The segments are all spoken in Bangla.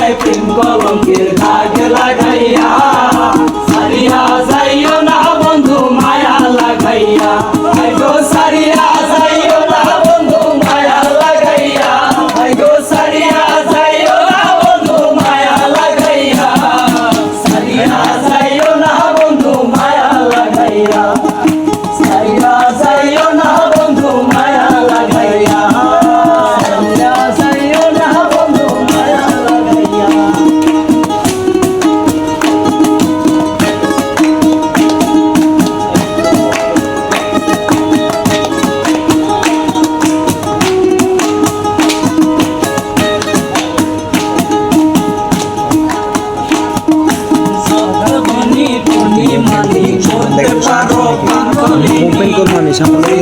খাতায় প্রেম কলঙ্কের দাগ লাগাইয়া সারিয়া যাইও না বন্ধু মায়া লাগাইয়া গো সারিয়া যাইও না বন্ধু মায়া লাগাইয়া গো সারিয়া যাইও না বন্ধু মায়া লাগাইয়া সারিয়া যাইও না বন্ধু মায়া লাগাইয়া সারিয়া যাইও না বন্ধু মায়া লাগাইয়া সারিয়া যাইও না বন্ধু মায়া লাগাইয়া মুভমেন্ট করবো আমি সামনে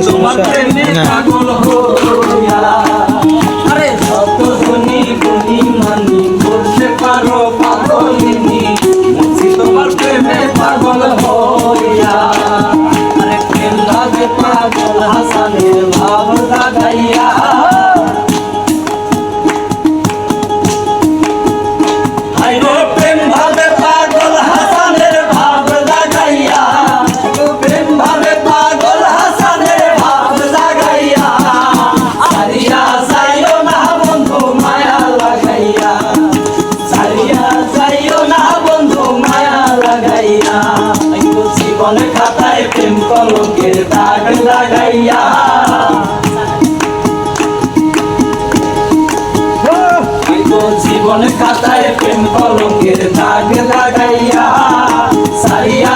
পাগল হইয়া আরে শত শুনি গুনি মানি বলতে পারো পাগলিনী মুছি তোমার প্রেমে পাগল হইয়া আরে প্রেম লাগে পাগল হাসানের ভাব লাগাইয়া আইরে প্রেম ভাবে পাগল হাসানের ভাব লাগাইয়া প্রেম ভাবে পাগল হাসানের ভাব লাগাইয়া সারিয়া যাইও না বন্ধু মায়া লাগাইয়া সারিয়া যাইও না বন্ধু মায়া লাগাইয়া জীবন খাতায় প্রেম কলঙ্কের দাগ লাগাইয়া জীবন খাতায় প্রেম কলঙ্কের দাগ লাগাইয়া সারিয়া